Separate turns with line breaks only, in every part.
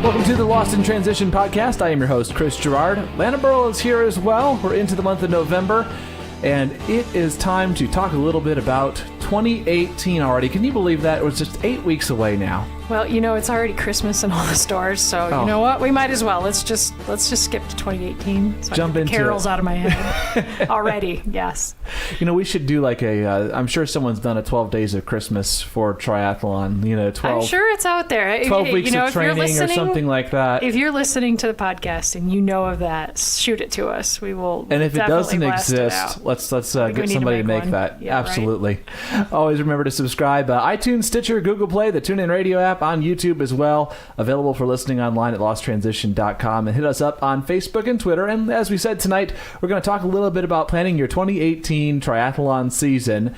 Welcome to the Lost in Transition podcast. I am your host, Chris Gerard. Lana is here as well. We're into the month of November, and it is time to talk a little bit about 2018 already. Can you believe that? It was just 8 weeks away now.
Well, you know, it's already Christmas in all the stores, so you know what? We might as well. Let's just skip to 2018. So
Jump into
carols
it.
Out of my head already. Yes.
You know, we should do like I'm sure someone's done a 12 days of Christmas for triathlon. You know, 12.
I'm sure it's out there.
12 weeks of training or something like that.
If you're listening to the podcast and you know of that, shoot it to us. We will.
And if it doesn't
blast
exist, let's get somebody to make that.
Yeah,
absolutely. Right? Always remember to subscribe. iTunes, Stitcher, Google Play, the TuneIn Radio app, on YouTube as well. Available for listening online at losttransition.com, and hit us up on Facebook and Twitter. And as we said tonight, we're going to talk a little bit about planning your 2018 triathlon season.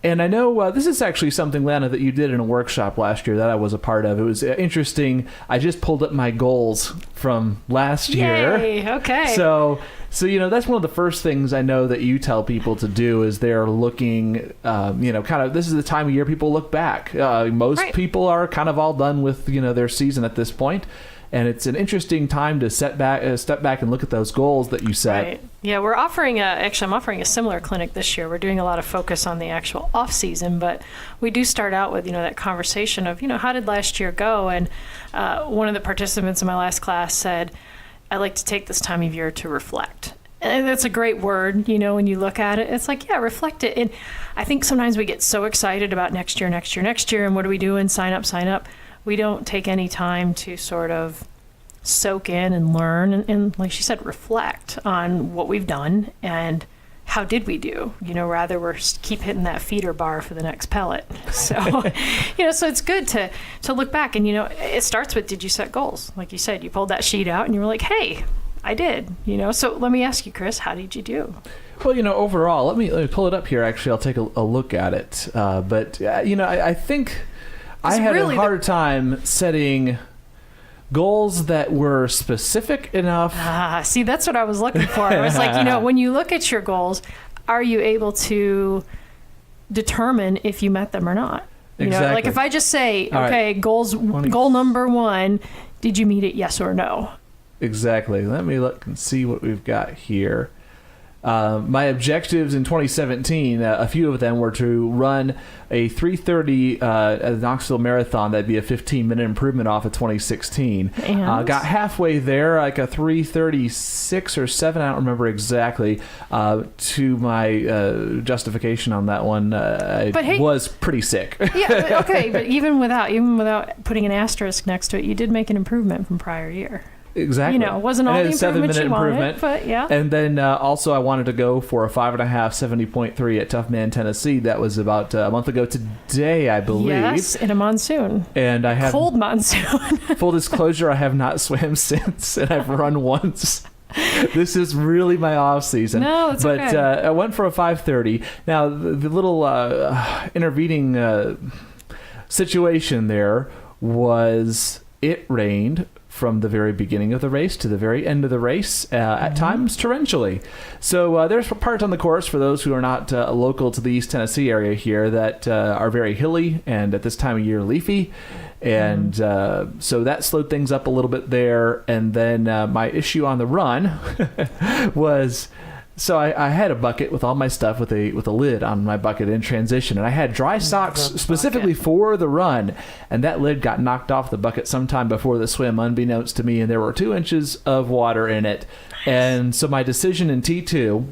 And I know this is actually something, Lana, that you did in a workshop last year that I was a part of. It was interesting. I just pulled up my goals from last year.
Yay, okay.
So, you know, that's one of the first things I know that you tell people to do is they're looking, you know, kind of, this is the time of year people look back. Most people are kind of all done with, you know, their season at this point. And it's an interesting time to step back and look at those goals that you set.
Right. Yeah, we're offering I'm offering a similar clinic this year. We're doing a lot of focus on the actual off season, but we do start out with, you know, that conversation of, you know, how did last year go? And one of the participants in my last class said, I like to take this time of year to reflect. And that's a great word, you know, when you look at it, it's like, yeah, reflect it. And I think sometimes we get so excited about next year, and what are we doing? Sign up. We don't take any time to sort of soak in and learn and like she said, reflect on what we've done and how did we do, you know, rather we're keep hitting that feeder bar for the next pellet. So, you know, so it's good to look back and, you know, it starts with, did you set goals? Like you said, you pulled that sheet out and you were like, hey, I did, you know. So let me ask you, Chris, how did you do?
Well, you know, overall, let me pull it up here. Actually, I'll take a look at it. But, you know, I think I had a hard time setting goals that were specific enough.
See, that's what I was looking for. I was like, you know, when you look at your goals, are you able to determine if you met them or not? You
Exactly.
know, like if I just say, okay, goal number 1, did you meet it? Yes or no? Exactly.
Let me look and see what we've got here. My objectives in 2017, a few of them were to run a 3:30 at the Knoxville Marathon. That'd be a 15-minute improvement off of 2016. Got halfway there, like a 3:36 or 7, I don't remember exactly. To my justification on that one, was pretty sick.
Yeah, okay, but even without putting an asterisk next to it, you did make an improvement from prior year.
Exactly.
You know, it wasn't all the improvement you wanted, but yeah.
And then also I wanted to go for a 5.5 70.3 at Tough Man, Tennessee. That was about a month ago today, I believe.
Yes, in a monsoon.
And I have
cold monsoon.
Full disclosure, I have not swam since, and I've run once. This is really my off season.
No, it's okay.
But I went for a 5:30. Now the little intervening situation there was it rained from the very beginning of the race to the very end of the race, at times torrentially. So there's parts on the course, for those who are not local to the East Tennessee area here, that are very hilly and at this time of year leafy. And so that slowed things up a little bit there. And then my issue on the run was... So I had a bucket with all my stuff with a lid on my bucket in transition, and I had dry socks specifically for the run, and that lid got knocked off the bucket sometime before the swim, unbeknownst to me, and there were 2 inches of water in it. Nice. And so my decision in T2,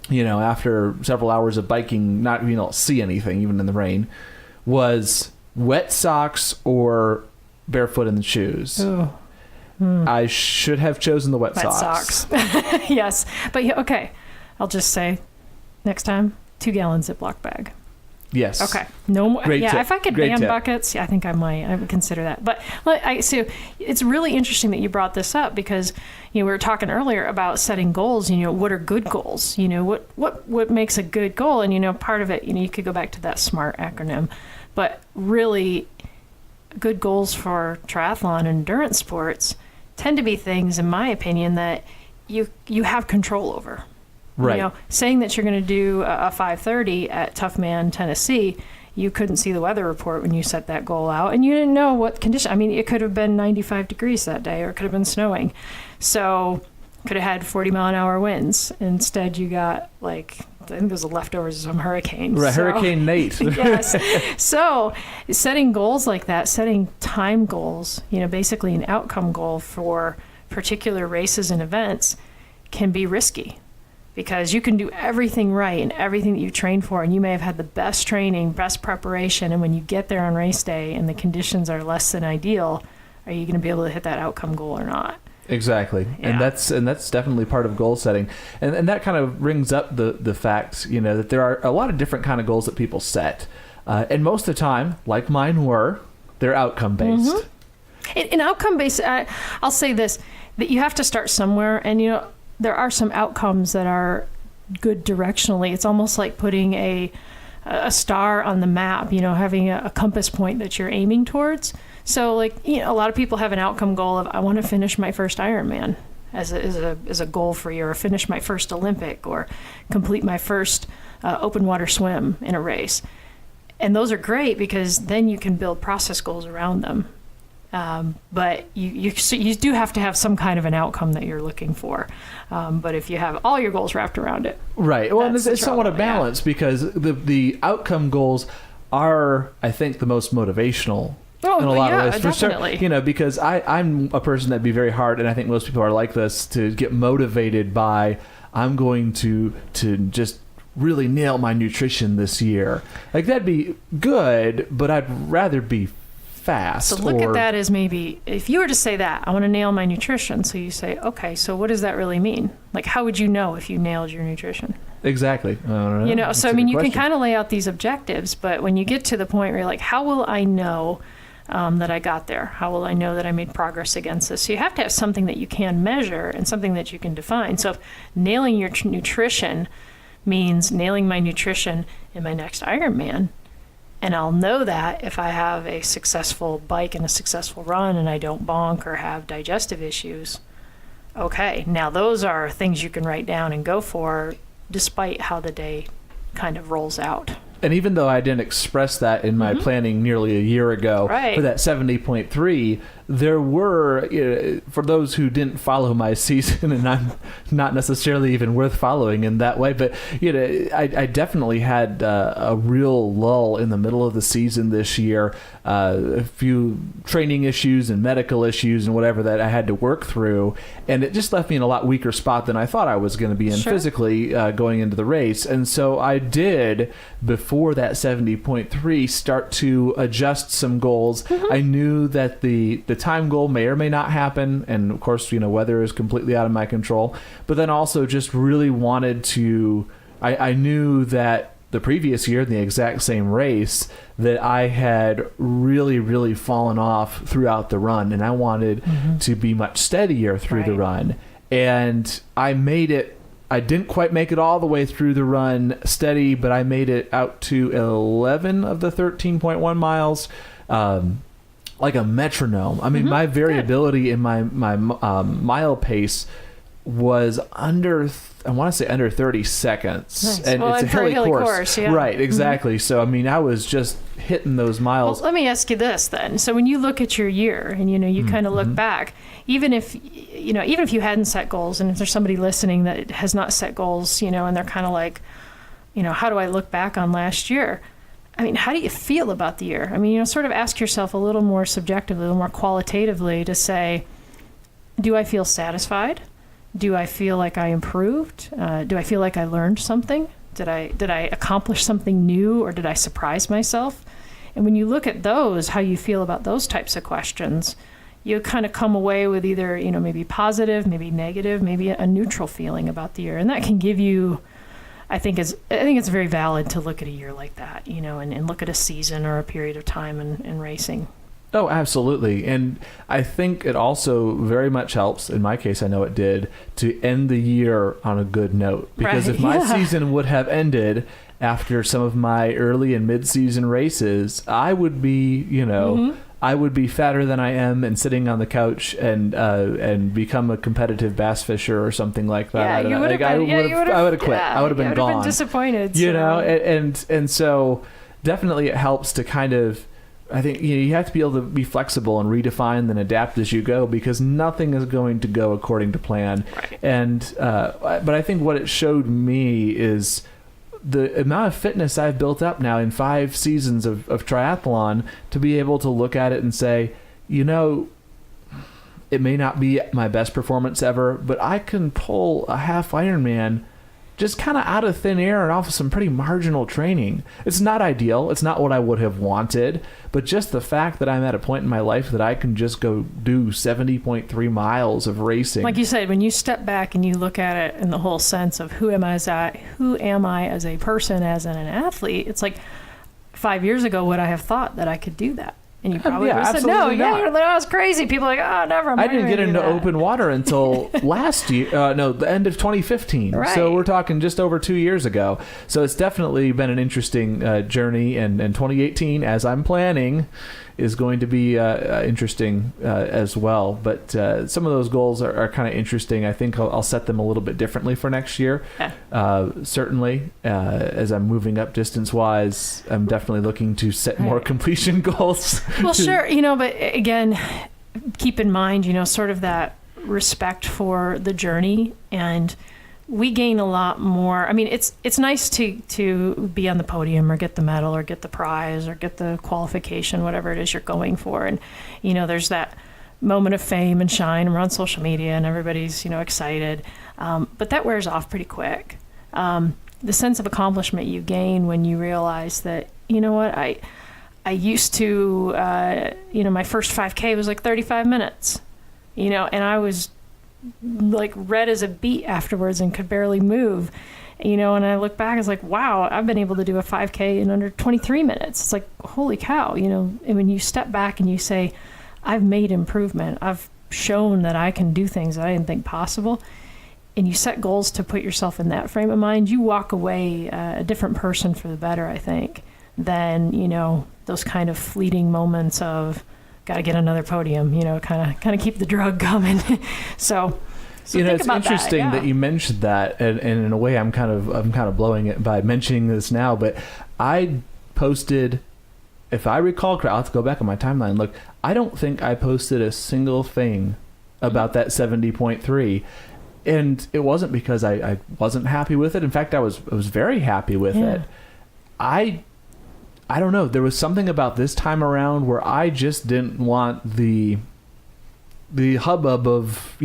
you know, after several hours of biking, not being able to see anything even in the rain, was wet socks or barefoot in the shoes.
Ooh.
I should have chosen the wet socks.
Yes. But okay, I'll just say next time, 2 gallon Ziploc bag.
Yes.
Okay. No more.
Great tip.
If I could ban buckets, yeah, I think I would consider that. But so it's really interesting that you brought this up because, you know, we were talking earlier about setting goals. You know, what are good goals? You know, what makes a good goal? And, you know, part of it, you know, you could go back to that SMART acronym, but really good goals for triathlon and endurance sports tend to be things, in my opinion, that you have control over.
Right.
You know, saying that you're going to do a 5:30 at Tough Man, Tennessee, you couldn't see the weather report when you set that goal out, and you didn't know what condition. I mean, it could have been 95 degrees that day, or it could have been snowing. So could have had 40-mile-an-hour winds. Instead, you got like, I think there's the leftovers of some hurricane.
Right,
so,
Hurricane Nate.
Yes. So setting goals like that, setting time goals, basically an outcome goal for particular races and events can be risky, because you can do everything right and everything that you trained for, and you may have had the best training, best preparation, and when you get there on race day and the conditions are less than ideal, are you going to be able to hit that outcome goal or not?
Exactly.
Yeah.
And that's definitely part of goal setting. And that kind of brings up the fact, that there are a lot of different kind of goals that people set. And most of the time, like mine were, they're outcome based.
Mm-hmm. In outcome based, I'll say this, that you have to start somewhere, and there are some outcomes that are good directionally. It's almost like putting a star on the map, having a compass point that you're aiming towards. So like, a lot of people have an outcome goal of, I want to finish my first Ironman as a goal for a year, or finish my first Olympic, or complete my first open water swim in a race. And those are great, because then you can build process goals around them. But you do have to have some kind of an outcome that you're looking for. But if you have all your goals wrapped around it,
right. Well, and it's somewhat a balance, because the outcome goals are, I think, the most motivational in a lot of ways.
Definitely.
For sure, because I'm a person that'd be very hard, and I think most people are like this, to get motivated by, I'm going to just really nail my nutrition this year. Like, that'd be good, but I'd rather be fast.
So look at that as, maybe if you were to say that, I want to nail my nutrition. So you say, okay, so what does that really mean? Like, how would you know if you nailed your nutrition?
Exactly. I don't know.
So I mean, you can kind of lay out these objectives, but when you get to the point where you're like, how will I know that I got there? How will I know that I made progress against this? So you have to have something that you can measure and something that you can define. So if nailing your nutrition means nailing my nutrition in my next Ironman, and I'll know that if I have a successful bike and a successful run and I don't bonk or have digestive issues. Okay, now those are things you can write down and go for, despite how the day kind of rolls out.
And even though I didn't express that in my planning nearly a year ago for that 70.3, there were, for those who didn't follow my season, and I'm not necessarily even worth following in that way, but I definitely had a real lull in the middle of the season this year, a few training issues and medical issues and whatever that I had to work through, and it just left me in a lot weaker spot than I thought I was going to be in physically going into the race. And so I did, before that 70.3, start to adjust some goals. I knew that the time goal may or may not happen, and of course, weather is completely out of my control, but then also just really wanted to, I knew that the previous year in the exact same race that I had really, really fallen off throughout the run, and I wanted to be much steadier through the run. And I made it, I didn't quite make it all the way through the run steady, but I made it out to 11 of the 13.1 miles, like a metronome. I mean, my variability in my mile pace was under, I want to say under 30 seconds.
Nice.
And
well,
it's a hilly course.
Yeah.
Right, exactly. So, I mean, I was just hitting those miles.
Well, let me ask you this then. So when you look at your year and, you kind of look back, even if you hadn't set goals, and if there's somebody listening that has not set goals, and they're kind of like, how do I look back on last year? I mean, how do you feel about the year? I mean, sort of ask yourself a little more subjectively, a little more qualitatively, to say, do I feel satisfied? Do I feel like I improved? Do I feel like I learned something? Did I accomplish something new, or did I surprise myself? And when you look at those, how you feel about those types of questions, you kind of come away with either, maybe positive, maybe negative, maybe a neutral feeling about the year. And that can give you, I think it's very valid to look at a year like that, and look at a season or a period of time in racing.
Oh, absolutely. And I think it also very much helps, in my case I know it did, to end the year on a good note. Because if my season would have ended after some of my early and mid-season races, I would be, I would be fatter than I am and sitting on the couch and become a competitive bass fisher or something like that.
Yeah, I would have quit.
I would have been gone.
Been disappointed.
And so definitely it helps to kind of, I think you have to be able to be flexible and redefine and adapt as you go, because nothing is going to go according to plan.
Right.
And but I think what it showed me is the amount of fitness I've built up now in 5 seasons of triathlon, to be able to look at it and say, it may not be my best performance ever, but I can pull a half Ironman just kind of out of thin air and off of some pretty marginal training. It's not ideal. It's not what I would have wanted, but just the fact that I'm at a point in my life that I can just go do 70.3 miles of racing.
Like you said, when you step back and you look at it in the whole sense of who am I as a person, as an athlete, it's like 5 years ago, would I have thought that I could do that? And you probably would have said, no, you're like, oh, it's crazy. People are like, oh, never.
I didn't get into open water until last year. The end of 2015.
Right.
So we're talking just over 2 years ago. So it's definitely been an interesting journey. And 2018, as I'm planning, is going to be interesting as well. But some of those goals are kind of interesting. I think I'll set them a little bit differently for next year. Yeah. Certainly, as I'm moving up distance-wise, I'm definitely looking to set more completion goals.
Well, sure, but again, keep in mind, sort of that respect for the journey, and we gain a lot more. I mean, it's nice to be on the podium or get the medal or get the prize or get the qualification, whatever it is you're going for. And, there's that moment of fame and shine, and we're on social media and everybody's, excited. But that wears off pretty quick. The sense of accomplishment you gain when you realize that, I used to, my first 5K was like 35 minutes, and I was like red as a beet afterwards and could barely move, and I look back, it's like, wow, I've been able to do a 5K in under 23 minutes. It's like, holy cow, and when you step back and you say, I've made improvement, I've shown that I can do things that I didn't think possible, and you set goals to put yourself in that frame of mind, you walk away a different person for the better, I think, than, those kind of fleeting moments of got to get another podium, kind of keep the drug coming. So
it's interesting that you mentioned that, and in a way I'm kind of blowing it by mentioning this now, but I posted, if I recall correctly, I'll have to go back on my timeline, look, I don't think I posted a single thing about that 70.3, and it wasn't because I wasn't happy with it. In fact, I was very happy with it. I don't know. There was something about this time around where I just didn't want the hubbub of,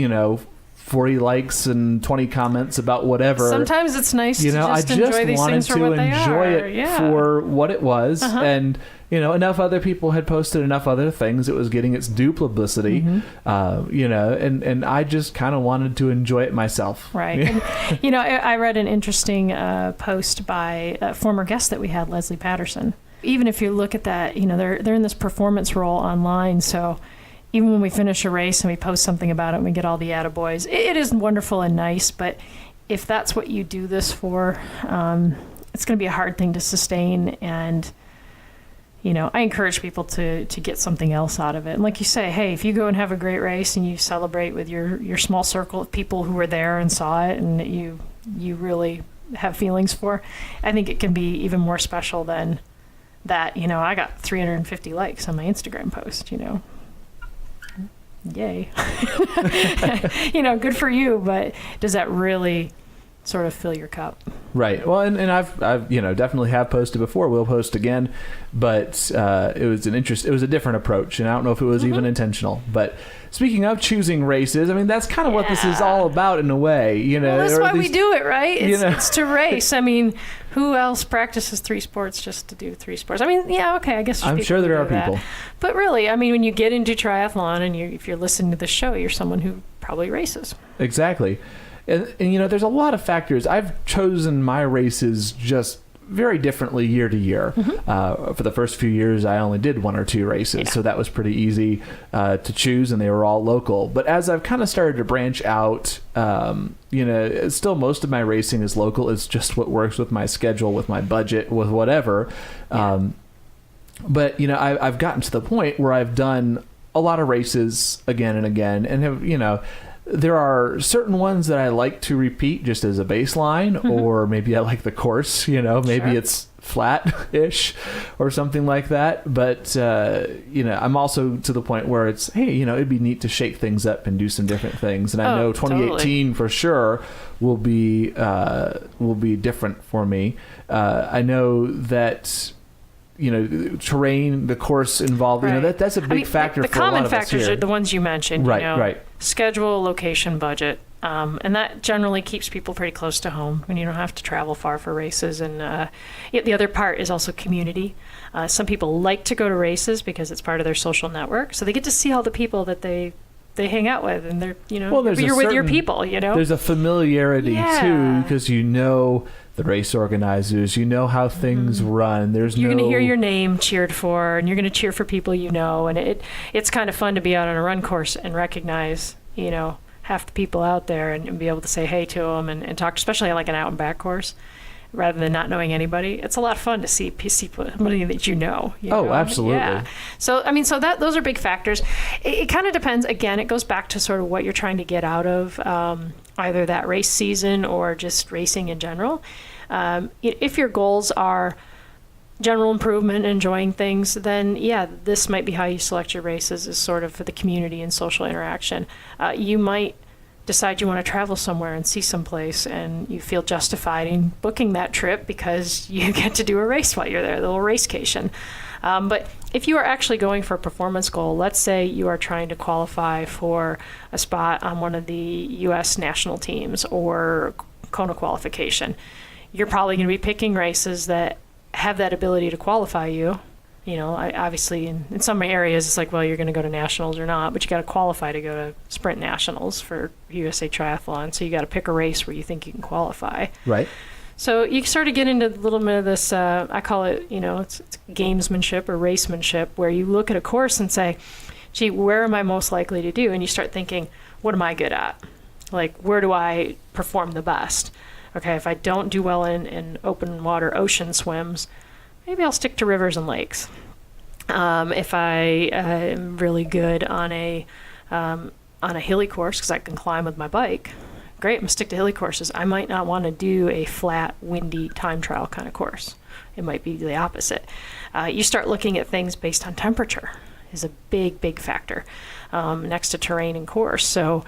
40 likes and 20 comments about whatever.
Sometimes it's nice to just enjoy these things for what they are.
I just wanted to enjoy it for what it was. Uh-huh. And, enough other people had posted enough other things. It was getting its due publicity, and I just kind of wanted to enjoy it myself.
Right. And, I read an interesting post by a former guest that we had, Leslie Patterson. Even if you look at that, they're in this performance role online. So even when we finish a race and we post something about it and we get all the attaboys, it is wonderful and nice. But if that's what you do this for, it's going to be a hard thing to sustain. And, I encourage people to get something else out of it. And like you say, hey, if you go and have a great race and you celebrate with your small circle of people who were there and saw it and that you really have feelings for, I think it can be even more special than that. I got 350 likes on my Instagram post, yay. Good for you, but does that really sort of fill your cup? Right.
Well, and I've definitely have posted before. We'll post again, but it was a different approach, and I don't know if it was even intentional. But speaking of choosing races, I mean, that's kind of what this is all about in a way,
Well, that's why we do it, right? It's to race. I mean, who else practices 3 sports just to do 3 sports? I mean, yeah, okay, I guess
I'm sure there are people.
But really, I mean, when you get into triathlon and if you're listening to the show, you're someone who probably races.
Exactly. And there's a lot of factors. I've chosen my races just very differently year to year. Mm-hmm. For the first few years, I only did 1 or 2 races, so that was pretty easy to choose, and they were all local. But as I've kind of started to branch out, still most of my racing is local. It's just what works with my schedule, with my budget, with whatever. Yeah. But I've gotten to the point where I've done a lot of races again and again, and have there are certain ones that I like to repeat just as a baseline, or maybe I like the course, maybe it's flat-ish or something like that. But, I'm also to the point where it's, hey, it'd be neat to shake things up and do some different things. And I know 2018 for sure will be different for me. I know that terrain, the course involved, that's a big factor for a lot of us here. The common factors are
the ones you mentioned,
right.
Schedule, location, budget. And that generally keeps people pretty close to home when you don't have to travel far for races. And the other part is also community. Some people like to go to races because it's part of their social network. So they get to see all the people that they hang out with, and they're, you're with your people,
There's a familiarity too, because the race organizers, how things run. You're going to
hear your name cheered for, and you're going to cheer for people and it's kind of fun to be out on a run course and recognize, half the people out there and be able to say hey to them and talk, especially on like an out and back course, rather than not knowing anybody. It's a lot of fun to see somebody that you know.
Absolutely.
Yeah. So, those are big factors. It kind of depends. Again, it goes back to sort of what you're trying to get out of either that race season or just racing in general. If your goals are general improvement, enjoying things, then this might be how you select your races, is sort of for the community and social interaction. You might decide you want to travel somewhere and see someplace, and you feel justified in booking that trip because you get to do a race while you're there, the little racecation. But if you are actually going for a performance goal, let's say you are trying to qualify for a spot on one of the U.S. national teams or Kona qualification, you're probably going to be picking races that have that ability to qualify you. Obviously in some areas it's like, well, you're going to go to nationals or not, but you got to qualify to go to sprint nationals for USA Triathlon. So you got to pick a race where you think you can qualify.
Right.
So you sort of get into a little bit of this, I call it, it's gamesmanship or racemanship, where you look at a course and say, gee, where am I most likely to do? And you start thinking, what am I good at? Like, where do I perform the best? Okay, if I don't do well in open water ocean swims, maybe I'll stick to rivers and lakes. If I am really good on a hilly course, because I can climb with my bike, great, I'm going to stick to hilly courses. I might not want to do a flat, windy time trial kind of course. It might be the opposite. You start looking at things based on temperature is a big, big factor next to terrain and course. So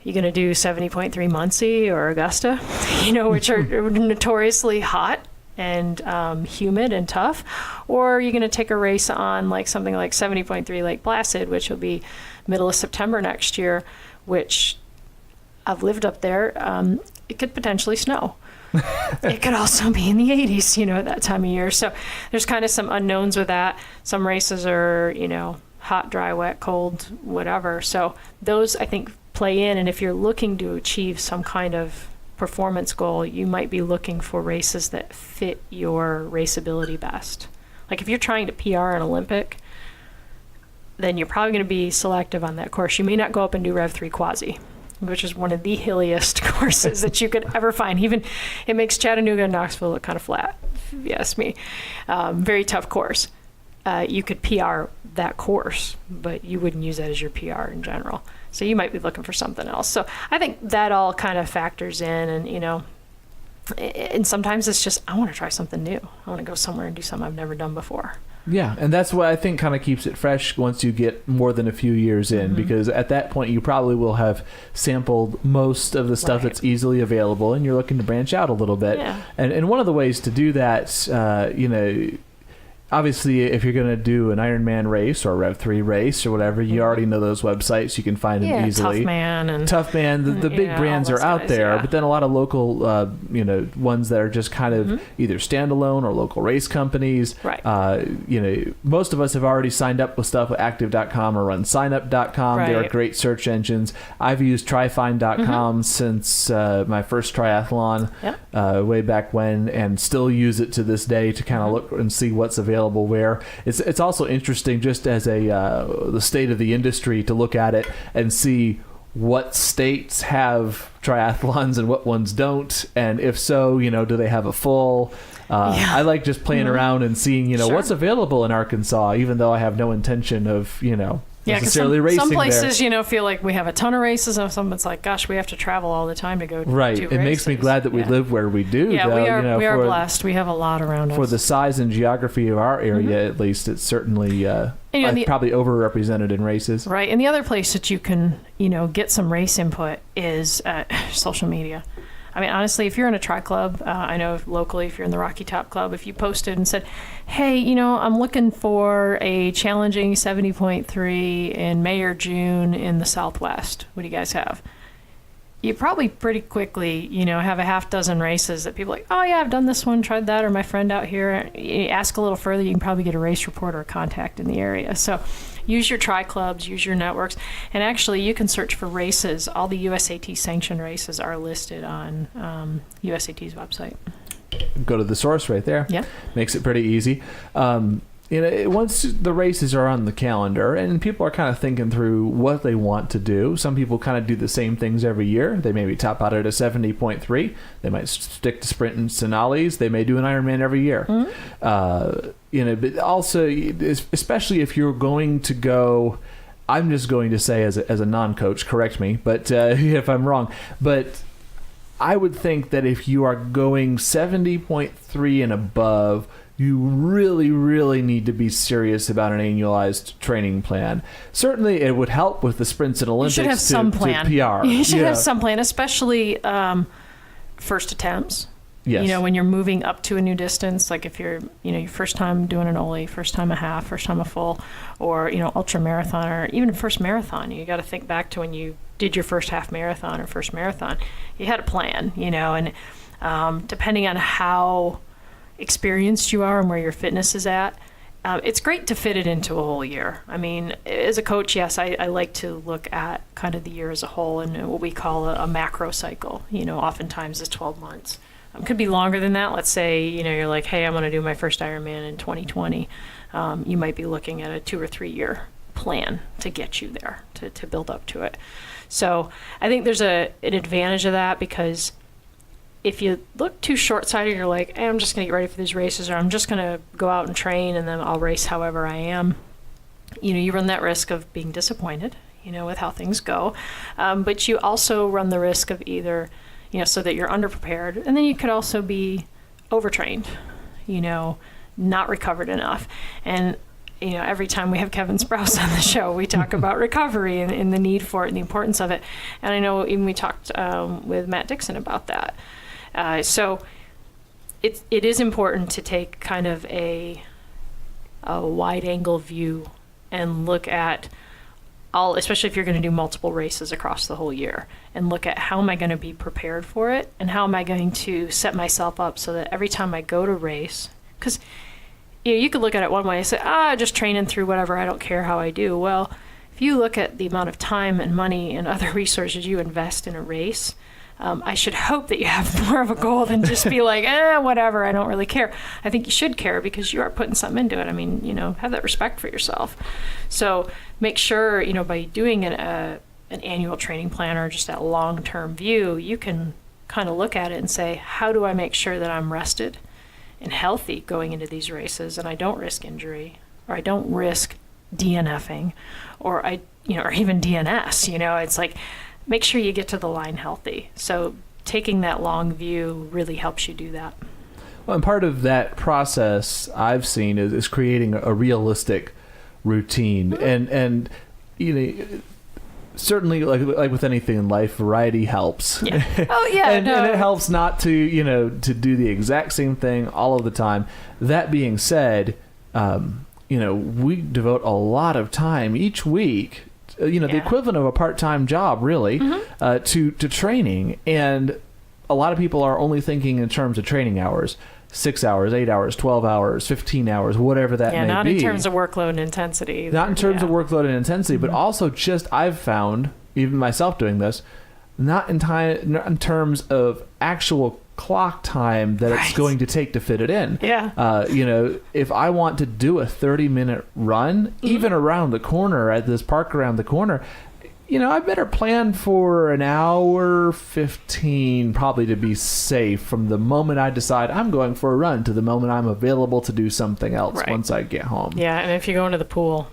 you're going to do 70.3 Muncie or Augusta, which are notoriously hot and humid and tough, or you're going to take a race on like something like 70.3 Lake Placid, which will be middle of September next year, which I've lived up there. It could potentially snow. It could also be in the 80s, at that time of year. So there's kind of some unknowns with that. Some races are, hot, dry, wet, cold, whatever. So those, I think, play in. And if you're looking to achieve some kind of performance goal, you might be looking for races that fit your raceability best. Like if you're trying to PR an Olympic, then you're probably going to be selective on that course. You may not go up and do Rev 3 Quasi, which is one of the hilliest courses that you could ever find. Even it makes Chattanooga and Knoxville look kind of flat, if you ask me. Very tough course. You could PR that course, but you wouldn't use that as your PR in general. So you might be looking for something else. So I think that all kind of factors in, and and sometimes it's just, I want to try something new. I want to go somewhere and do something I've never done before.
Yeah, and that's what I think kind of keeps it fresh once you get more than a few years in, because at that point you probably will have sampled most of the stuff that's easily available, and you're looking to branch out a little bit.
Yeah.
And one of the ways to do that, obviously, if you're going to do an Ironman race or a Rev 3 race or whatever, you already know those websites. You can find them easily. Toughman, the big brands are out there, but then a lot of local, ones that are just kind of either standalone or local race companies.
Right.
Most of us have already signed up with stuff at active.com or runsignup.com.
Right.
They are great search engines. I've used tryfind.com since my first triathlon way back when, and still use it to this day to kind of look and see what's available where. It's also interesting just as the state of the industry to look at it and see what states have triathlons and what ones don't, and if so, do they have a full I like just playing around and seeing what's available in Arkansas, even though I have no intention of necessarily racing
some places,
there.
feel like we have a ton of races, and some it's like, gosh, we have to travel all the time to go
right.
to
It
races.
makes me glad that we live where we do.
Yeah,
though,
we are blessed. We have a lot around us.
For the size and geography of our area, at least, it's certainly probably overrepresented in races.
Right, and the other place that you can, get some race input is social media. I mean, honestly, if you're in a tri club, I know locally, if you're in the Rocky Top Club, if you posted and said, hey, I'm looking for a challenging 70.3 in May or June in the Southwest. What do you guys have? You probably pretty quickly, have a half dozen races that people are like, oh, yeah, I've done this one, tried that, or my friend out here. You ask a little further, you can probably get a race report or a contact in the area. So use your tri clubs, use your networks, and actually you can search for races. All the USAT sanctioned races are listed on USAT's website.
Go to the source right there.
Yeah.
Makes it pretty easy. Once the races are on the calendar and people are kind of thinking through what they want to do, some people kind of do the same things every year. They maybe top out at a 70.3. They might stick to sprint and Sonales. They may do an Ironman every year. But also, especially if you're going to go, I'm just going to say as a non-coach, correct me, but if I'm wrong, but I would think that if you are going 70.3 and above, you really, really need to be serious about an annualized training plan. Certainly, it would help with the sprints and Olympics.
You should have some plan.
To PR.
You should have some plan, especially first attempts.
Yes.
When you're moving up to a new distance, like if you're, your first time doing an Ole, first time a half, first time a full, or, ultra marathon, or even first marathon, you got to think back to when you did your first half marathon or first marathon. You had a plan, and depending on how experienced you are and where your fitness is at, it's great to fit it into a whole year. I mean, as a coach, yes, I like to look at kind of the year as a whole and what we call a macro cycle, oftentimes is 12 months. Could be longer than that. Let's say, you're like, hey, I'm going to do my first Ironman in 2020. You might be looking at a 2 or 3 year plan to get you there, to build up to it. So I think there's an advantage of that, because if you look too short-sighted, you're like, hey, I'm just going to get ready for these races, or I'm just going to go out and train and then I'll race however I am. You run that risk of being disappointed, with how things go. But you also run the risk of either, so that you're underprepared, and then you could also be overtrained, not recovered enough. And, every time we have Kevin Sprouse on the show, we talk about recovery and the need for it and the importance of it. And I know even we talked with Matt Dixon about that. So it is important to take kind of a wide angle view and look at all, especially if you're going to do multiple races across the whole year, and look at how am I going to be prepared for it, and how am I going to set myself up so that every time I go to race, because you could look at it one way and say, just training through whatever, I don't care how I do. Well, if you look at the amount of time and money and other resources you invest in a race, I should hope that you have more of a goal than just be like, whatever, I don't really care. I think you should care, because you are putting something into it. I mean, have that respect for yourself. So make sure, by doing an annual training plan or just that long-term view, you can kind of look at it and say, how do I make sure that I'm rested and healthy going into these races, and I don't risk injury, or I don't risk DNFing, or or even DNS. It's like, make sure you get to the line healthy. So taking that long view really helps you do that.
Well, and part of that process I've seen is creating a realistic routine, and certainly like with anything in life, variety helps.
Yeah. Oh yeah.
and it helps not to to do the exact same thing all of the time. That being said, we devote a lot of time each week, the equivalent of a part-time job, really, to training. And a lot of people are only thinking in terms of training hours: 6 hours, 8 hours, 12 hours, 15 hours, whatever that may be.
Yeah, not in terms of workworkload and intensity.
Not in terms of workload and intensity, but also just, I've found, even myself doing this, not in terms of actual clock time that it's going to take to fit it in.
Yeah.
If I want to do a 30-minute run, even around the corner at this park around the corner, I better plan for an hour 15 probably to be safe from the moment I decide I'm going for a run to the moment I'm available to do something else once I get home.
Yeah, and if you go into the pool,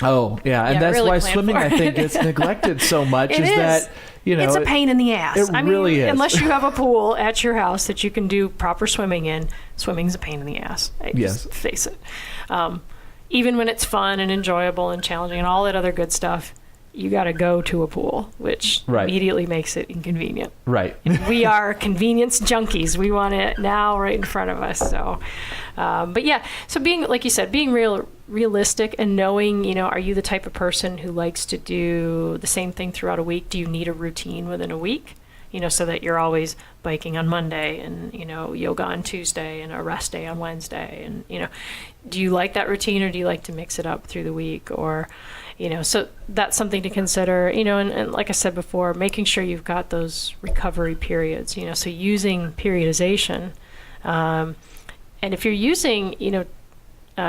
Oh, yeah. And
Yeah,
that's
really
why
plan
swimming,
for
I think,
it.
gets neglected so much.
It
is
is.
that,
It's a pain in the ass.
It really is.
Unless you have a pool at your house that you can do proper swimming in, swimming's a pain in the ass. Just face it. Even when it's fun and enjoyable and challenging and all that other good stuff, you got to go to a pool, which immediately makes it inconvenient.
Right.
And we are convenience junkies. We want it now right in front of us. So, but yeah, so being, like you said, being realistic and knowing, are you the type of person who likes to do the same thing throughout a week? Do you need a routine within a week? So that you're always biking on Monday and, yoga on Tuesday and a rest day on Wednesday. And, do you like that routine or do you like to mix it up through the week? Or, so that's something to consider, and like I said before, making sure you've got those recovery periods, so using periodization. And if you're using,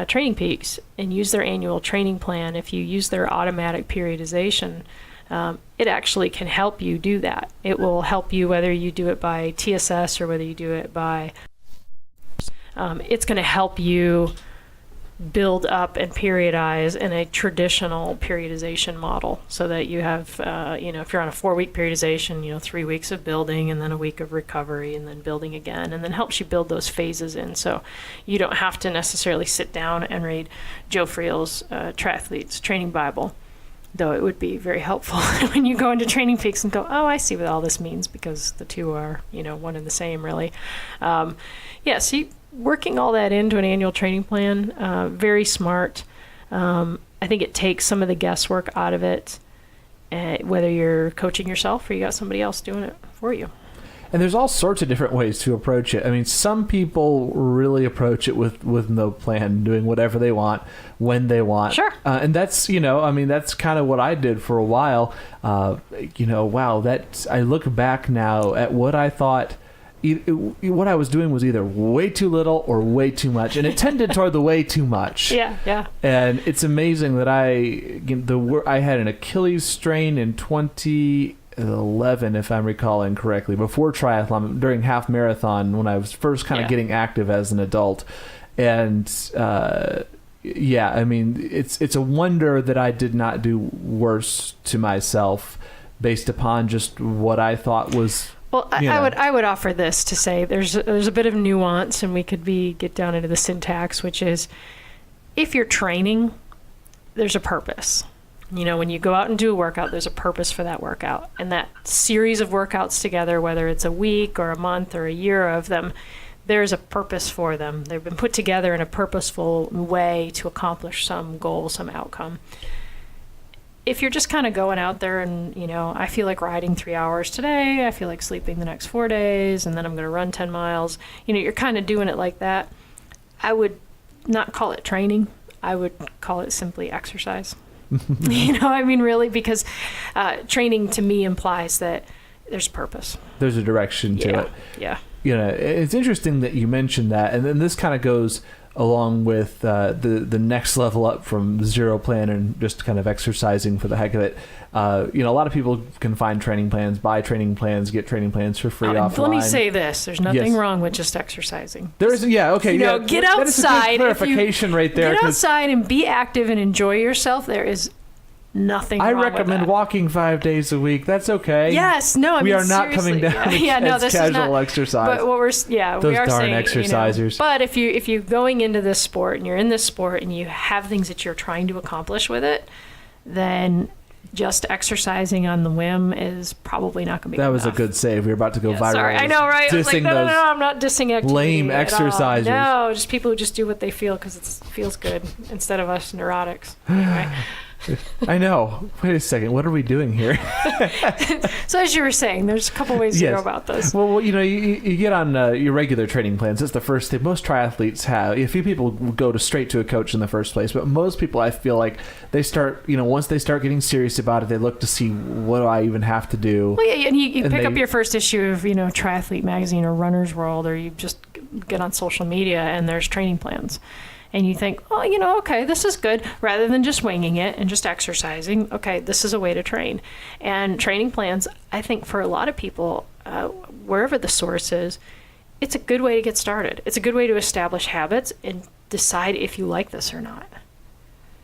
Training Peaks and use their annual training plan, if you use their automatic periodization, it actually can help you do that. It will help you whether you do it by TSS or whether you do it by, it's going to help you build up and periodize in a traditional periodization model so that you have, if you're on a 4-week periodization, 3 weeks of building and then a week of recovery and then building again, and then helps you build those phases in. So you don't have to necessarily sit down and read Joe Friel's Triathlete's Training Bible, though it would be very helpful when you go into Training Peaks and go, oh, I see what all this means, because the two are, one and the same, really. So working all that into an annual training plan, very smart. I think it takes some of the guesswork out of it, whether you're coaching yourself or you got somebody else doing it for you.
And there's all sorts of different ways to approach it. I mean, some people really approach it with no plan, doing whatever they want, when they want.
Sure.
And that's, that's kind of what I did for a while. Wow, I look back now at what I thought, what I was doing was either way too little or way too much, and it tended toward the way too much.
Yeah.
And it's amazing that I had an Achilles strain in 2011, if I'm recalling correctly, before triathlon, during half marathon, when I was first kind of getting active as an adult. And it's a wonder that I did not do worse to myself based upon just what I thought was.
Well, I would offer this to say there's a bit of nuance, and we could get down into the syntax, which is if you're training, there's a purpose. When you go out and do a workout, there's a purpose for that workout. And that series of workouts together, whether it's a week or a month or a year of them, there's a purpose for them. They've been put together in a purposeful way to accomplish some goal, some outcome. If you're just kind of going out there and, I feel like riding 3 hours today, I feel like sleeping the next 4 days, and then I'm going to run 10 miles, you're kind of doing it like that, I would not call it training. I would call it simply exercise. Really, because training to me implies that there's purpose.
There's a direction to it.
Yeah.
It's interesting that you mentioned that, and then this kind of goes along with the next level up from zero plan and just kind of exercising for the heck of it. A lot of people can find training plans, buy training plans, get training plans for free offline.
Let me say this: there's nothing wrong with just exercising.
There is, okay,
get outside.
That is a good clarification right there.
Get outside and be active and enjoy yourself. There is nothing wrong with that.
I recommend walking 5 days a week. That's okay.
Yes, no,
we are not coming down
this
casual
is not,
exercise.
But what
those
we are
darn
saying,
exercisers.
But if you're going into this sport and you're in this sport and you have things that you're trying to accomplish with it, then just exercising on the whim is probably not going to be
That
enough.
was a good save. We were about to go viral.
Sorry, I know, right? I was like, no, I'm not dissing activity.
Lame exercisers.
No, just people who just do what they feel because it feels good instead of us neurotics. Anyway.
I know. Wait a second. What are we doing here?
So as you were saying, there's a couple ways to go about this.
Well, you get on your regular training plans. That's the first thing. Most triathletes have. A few people go straight to a coach in the first place, but most people, I feel like, they start, once they start getting serious about it, they look to see, what do I even have to do?
Well, yeah, and you pick up your first issue of, Triathlete Magazine or Runner's World, or you just get on social media and there's training plans. And you think, okay, this is good. Rather than just winging it and just exercising, okay, this is a way to train. And training plans, I think for a lot of people, wherever the source is, it's a good way to get started. It's a good way to establish habits and decide if you like this or not.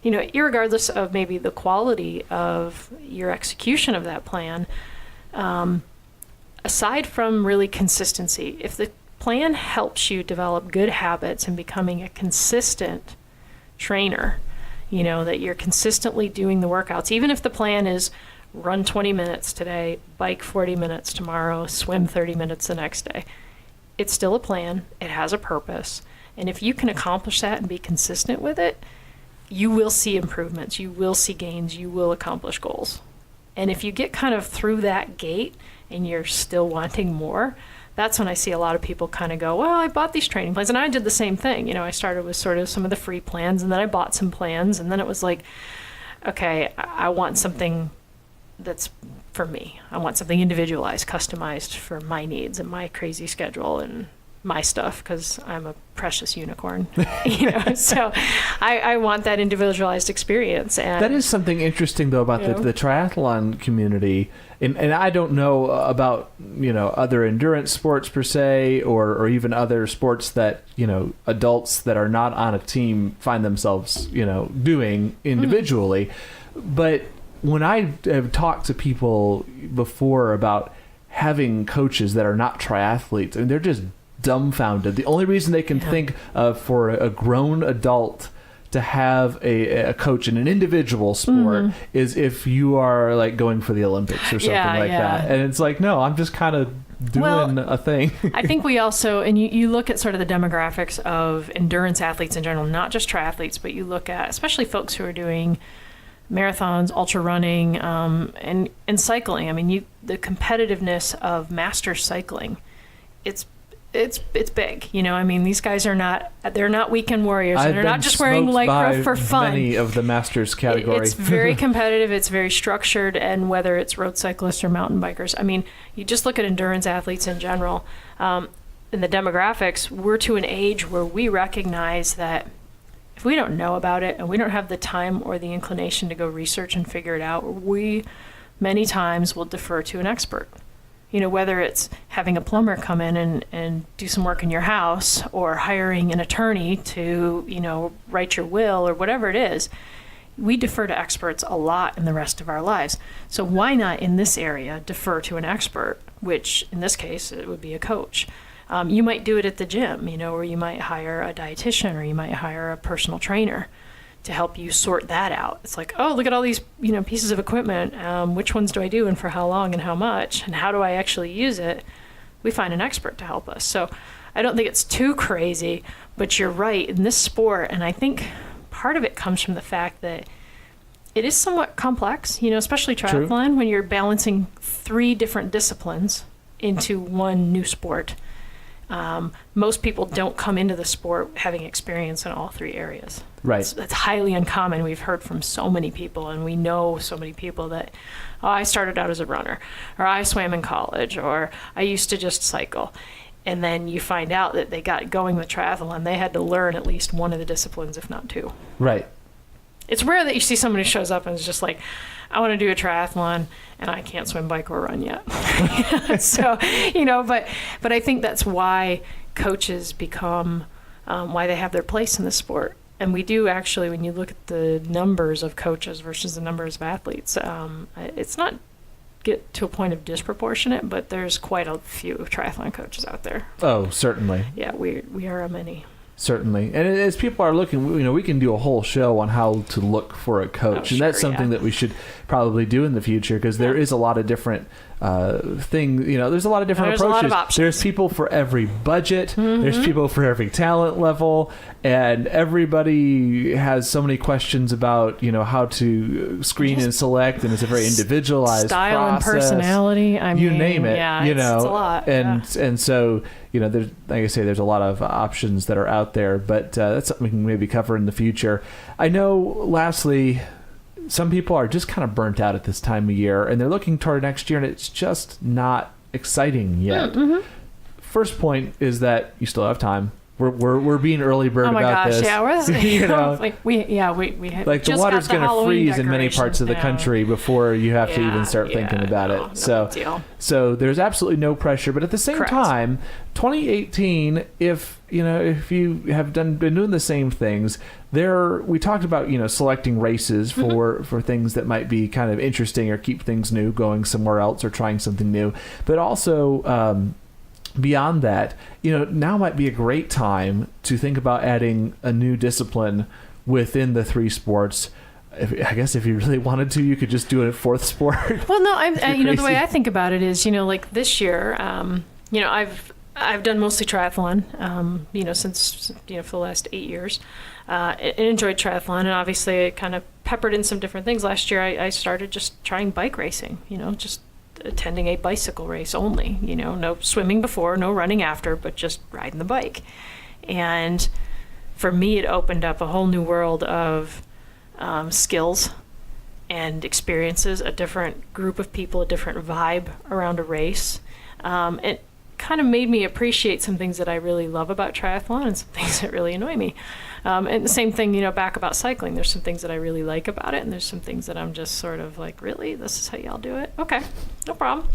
irregardless of maybe the quality of your execution of that plan, aside from really consistency, if the plan helps you develop good habits and becoming a consistent trainer, that you're consistently doing the workouts, even if the plan is run 20 minutes today, bike 40 minutes tomorrow, swim 30 minutes the next day, it's still a plan. It has a purpose. And if you can accomplish that and be consistent with it, you will see improvements, you will see gains, you will accomplish goals. And if you get kind of through that gate and you're still wanting more, that's when I see a lot of people kind of go, well, I bought these training plans. And I did the same thing. I started with sort of some of the free plans, and then I bought some plans, and then it was like, okay, I want something that's for me. I want something individualized, customized for my needs and my crazy schedule and my stuff, because I'm a precious unicorn. So I want that individualized experience. And
that is something interesting, though, about the triathlon community. And I don't know about, other endurance sports per se, or even other sports that, adults that are not on a team find themselves, doing individually. But when I have talked to people before about having coaches that are not triathletes, they're just dumbfounded. The only reason they can think of for a grown adult to have a coach in an individual sport is if you are like going for the Olympics or something that. And it's like, no, I'm just kind of doing a thing.
I think we also, and you look at sort of the demographics of endurance athletes in general, not just triathletes, but you look at especially folks who are doing marathons, ultra running, and cycling. I mean, the competitiveness of master cycling, it's big. These guys they're not weekend warriors. They're not just wearing Lycra for fun.
Many of the masters category.
It's very competitive. It's very structured. And whether it's road cyclists or mountain bikers, you just look at endurance athletes in general. In the demographics, we're to an age where we recognize that if we don't know about it and we don't have the time or the inclination to go research and figure it out, we many times will defer to an expert. Whether it's having a plumber come in and do some work in your house, or hiring an attorney to, write your will, or whatever it is, we defer to experts a lot in the rest of our lives. So why not in this area defer to an expert, which in this case, it would be a coach. You might do it at the gym, or you might hire a dietitian, or you might hire a personal trainer to help you sort that out. It's like, oh, look at all these, pieces of equipment. Which ones do I do and for how long and how much? And how do I actually use it? We find an expert to help us. So I don't think it's too crazy, but you're right in this sport. And I think part of it comes from the fact that it is somewhat complex, especially triathlon. True. When you're balancing 3 different disciplines into one new sport. Most people don't come into the sport having experience in all 3 areas.
Right.
That's highly uncommon. We've heard from so many people, and we know so many people that, I started out as a runner, or I swam in college, or I used to just cycle. And then you find out that they got going with triathlon. They had to learn at least one of the disciplines, if not 2.
Right.
It's rare that you see somebody who shows up and is just like, I want to do a triathlon and I can't swim, bike, or run yet. So, but I think that's why coaches become, why they have their place in the sport. And we do actually, when you look at the numbers of coaches versus the numbers of athletes, it's not get to a point of disproportionate, but there's quite a few triathlon coaches out there.
Oh, certainly.
Yeah, we are a many.
Certainly. And as people are looking, we can do a whole show on how to look for a coach. And that's something that we should probably do in the future, because there is a lot of different things. There's a lot of different approaches.
A lot of options.
There's people for every budget. There's people for every talent level. And everybody has so many questions about, how to screen and select. And it's a very individualized
style
process.
And personality.
You name it.
Yeah, it's a lot.
And so, there's, like I say, there's a lot of options that are out there, but that's something we can maybe cover in the future. I know, lastly, some people are just kind of burnt out at this time of year, and they're looking toward next year, and it's just not exciting yet. First point is that you still have time. We're being early bird about this.
Oh my gosh, yeah, we
like the water's going to freeze in many parts of the country before you have to even start thinking about it. So there's absolutely no pressure, but at the same time, 2018, if you have been doing the same things, we talked about, selecting races for things that might be kind of interesting or keep things new, going somewhere else or trying something new. But also, beyond that, now might be a great time to think about adding a new discipline within the three sports. I guess if you really wanted to, you could just do a fourth sport.
Well, no, the way I think about it is, like this year, I've done mostly triathlon, since, for the last 8 years, and enjoyed triathlon. And obviously it kind of peppered in some different things. Last year I started just trying bike racing, just attending a bicycle race only, no swimming before, no running after, but just riding the bike. And for me, it opened up a whole new world of skills and experiences, a different group of people, a different vibe around a race. It kind of made me appreciate some things that I really love about triathlon and some things that really annoy me. And the same thing, back about cycling. There's some things that I really like about it, and there's some things that I'm just sort of like, really? This is how y'all do it? Okay, no problem.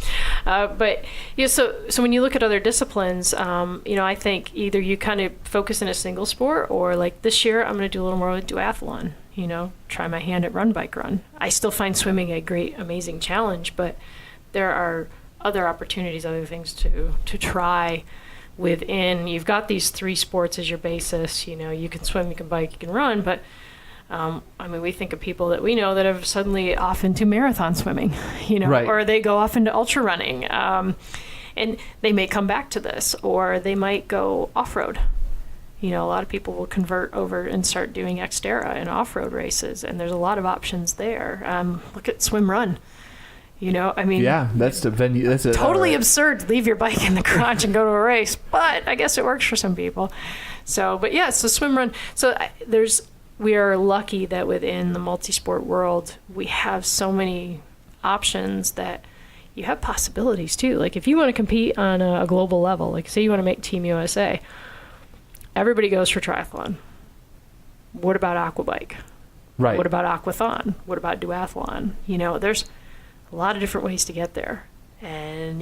But so when you look at other disciplines, I think either you kind of focus in a single sport, or like this year, I'm going to do a little more with duathlon. Try my hand at run, bike, run. I still find swimming a great, amazing challenge, but there are other opportunities, other things to try within. You've got these three sports as your basis. You can swim, you can bike, you can run, but we think of people that we know that have suddenly off into marathon swimming,
right.
Or they go off into ultra running, and they may come back to this, or they might go off-road. A lot of people will convert over and start doing Xterra and off-road races, and there's a lot of options there. Look at swim run.
Yeah, that's the venue. That's
totally absurd to leave your bike in the garage and go to a race, but I guess it works for some people. So swim run. So we are lucky that within the multi-sport world, we have so many options that you have possibilities too. Like if you want to compete on a global level, like say you want to make Team USA, everybody goes for triathlon. What about aquabike?
Right.
What about aquathon? What about duathlon? There's a lot of different ways to get there. And,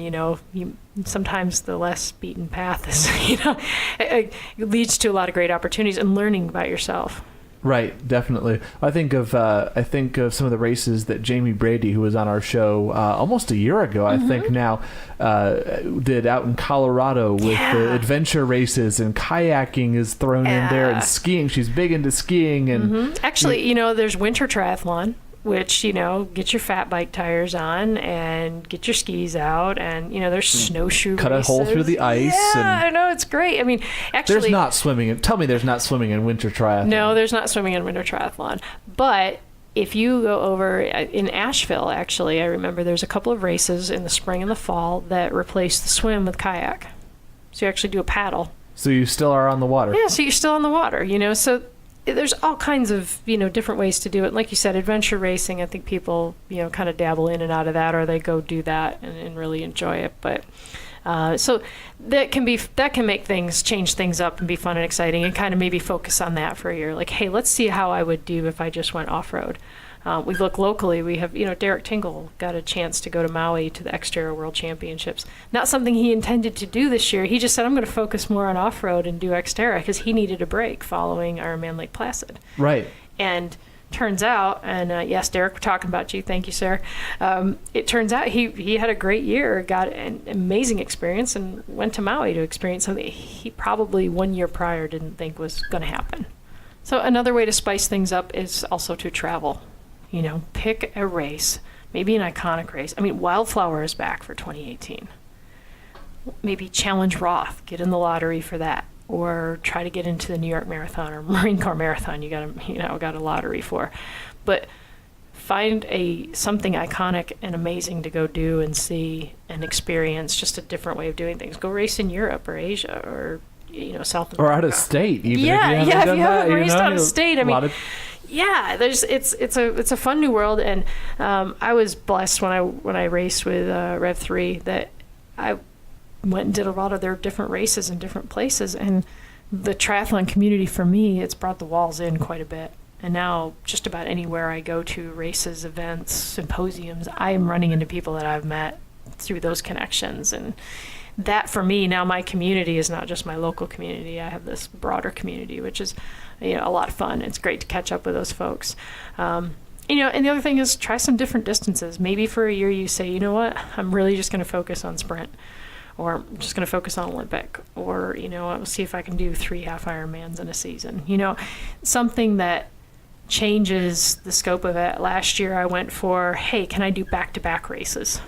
sometimes the less beaten path is, it leads to a lot of great opportunities and learning about yourself.
Right, definitely. I think of some of the races that Jamie Brady, who was on our show almost a year ago, I think now, did out in Colorado with the adventure races, and kayaking is thrown in there, and skiing. She's big into skiing. And
actually, there's winter triathlon, which, get your fat bike tires on and get your skis out, and, there's snowshoe
cut
races.
A hole through the ice.
Yeah, I know, it's great. Actually...
There's not swimming. Tell me there's not swimming in winter triathlon.
No, there's not swimming in winter triathlon. But if you go over in Asheville, actually, I remember there's a couple of races in the spring and the fall that replace the swim with kayak. So you actually do a paddle.
So you still are on the water.
Yeah, so you're still on the water, so... There's all kinds of, different ways to do it. Like you said, adventure racing, I think people, kind of dabble in and out of that, or they go do that and really enjoy it. But so that can change things up and be fun and exciting, and kind of maybe focus on that for a year. Like, hey, let's see how I would do if I just went off-road. We look locally. We have, Derek Tingle got a chance to go to Maui to the Xterra World Championships. Not something he intended to do this year. He just said, I'm going to focus more on off-road and do Xterra, because he needed a break following Ironman Lake Placid.
Right.
And turns out, and yes, Derek, we're talking about you. Thank you, sir. It turns out he had a great year, got an amazing experience, and went to Maui to experience something he probably 1 year prior didn't think was going to happen. So another way to spice things up is also to travel. Pick a race, maybe an iconic race. Wildflower is back for 2018. Maybe challenge Roth, get in the lottery for that, or try to get into the New York Marathon or Marine Corps Marathon. You got a lottery for, but find something iconic and amazing to go do and see and experience. Just a different way of doing things. Go race in Europe or Asia or South America.
Or out of state. Even
if you haven't raced out of state.
Yeah,
it's a fun new world, and I was blessed when I raced with Rev 3 that I went and did a lot of their different races in different places, and the triathlon community for me, it's brought the walls in quite a bit. And now just about anywhere I go to, races, events, symposiums, I am running into people that I've met through those connections. And that for me, now my community is not just my local community. I have this broader community, which is a lot of fun. It's great to catch up with those folks. And the other thing is try some different distances. Maybe for a year you say, you know what, I'm really just going to focus on sprint, or I'm just going to focus on Olympic, or, I'll see if I can do 3 half Ironmans in a season. Something that changes the scope of it. Last year I went for, hey, can I do back-to-back races?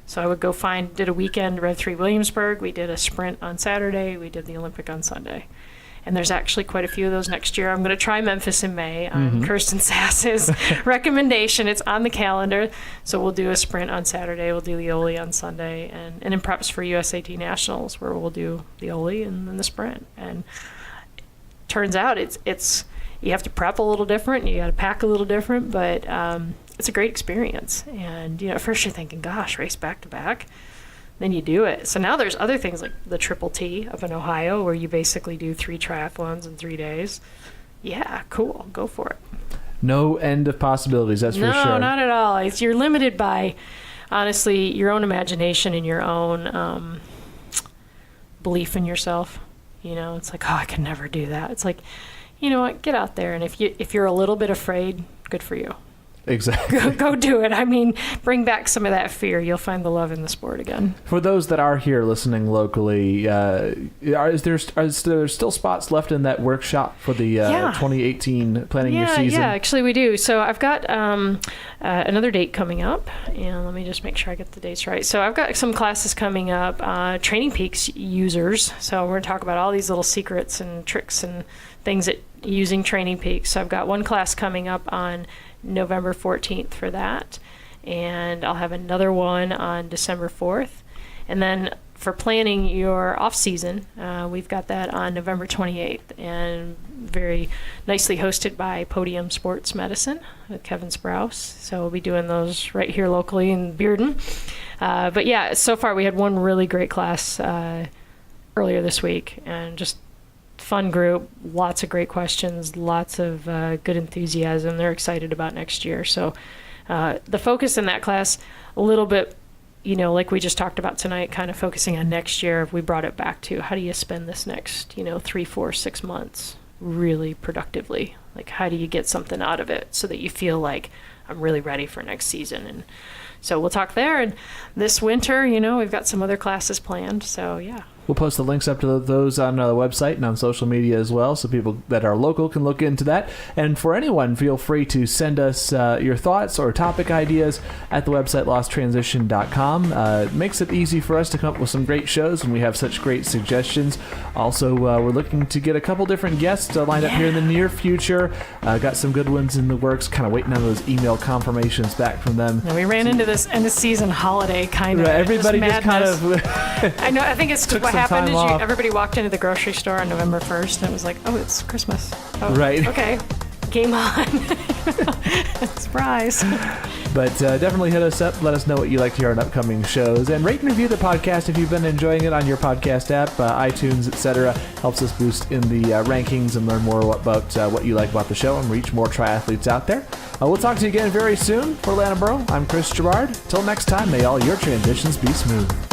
So I would go did a weekend, Rev 3 Williamsburg. We did a sprint on Saturday. We did the Olympic on Sunday. And there's actually quite a few of those next year. I'm going to try Memphis in May on Kirsten Sass's recommendation. It's on the calendar. So we'll do a sprint on Saturday. We'll do the Oli on Sunday. And in preps for USAT Nationals, where we'll do the Oli and then the sprint. And turns out it's you have to prep a little different. You got to pack a little different. But it's a great experience. And, at first you're thinking, gosh, race back to back. Then you do it. So now there's other things like the Triple T up in Ohio, where you basically do 3 triathlons in 3 days. Yeah, cool. Go for it.
No end of possibilities, that's for sure.
No, not at all. You're limited by, honestly, your own imagination and your own belief in yourself. It's like, oh, I could never do that. It's like, you know what? Get out there, and if you're a little bit afraid, good for you.
Exactly.
Go do it. I mean, bring back some of that fear. You'll find the love in the sport again.
For those that are here listening locally, is there still spots left in that workshop for the 2018 planning your season?
Yeah, actually we do. So I've got another date coming up, and let me just make sure I get the dates right. So I've got some classes coming up, Training Peaks users. So we're going to talk about all these little secrets and tricks and things that using Training Peaks. So I've got one class coming up on November 14th for that, and I'll have another one on December 4th. And then for planning your off season, we've got that on November 28th, and very nicely hosted by Podium Sports Medicine with Kevin Sprouse. So we'll be doing those right here locally in Bearden. But yeah, so far we had one really great class earlier this week, and just fun group, lots of great questions, lots of good enthusiasm. They're excited about next year. So the focus in that class, a little bit, like we just talked about tonight, kind of focusing on next year. We brought it back to how do you spend this next, 3, 4, 6 months really productively? Like, how do you get something out of it so that you feel like I'm really ready for next season? And so we'll talk there. And this winter, we've got some other classes planned. So yeah.
We'll post the links up to those on the website and on social media as well, so people that are local can look into that. And for anyone, feel free to send us your thoughts or topic ideas at the website losttransition.com. It makes it easy for us to come up with some great shows when we have such great suggestions. Also, we're looking to get a couple different guests lined up here in the near future. Got some good ones in the works, kind of waiting on those email confirmations back from them.
And we ran into this end of season holiday kind of.
Right, everybody just kind of.
I think it's what happened is everybody walked into the grocery store on November 1st, and it was like, oh, it's Christmas. Oh,
right.
Okay. Game on. Surprise.
But definitely hit us up. Let us know what you like to hear on upcoming shows. And rate and review the podcast if you've been enjoying it on your podcast app, iTunes, etc. Helps us boost in the rankings and learn more about what you like about the show and reach more triathletes out there. We'll talk to you again very soon. For Lana Burrow, I'm Chris Gerard. Till next time, may all your transitions be smooth.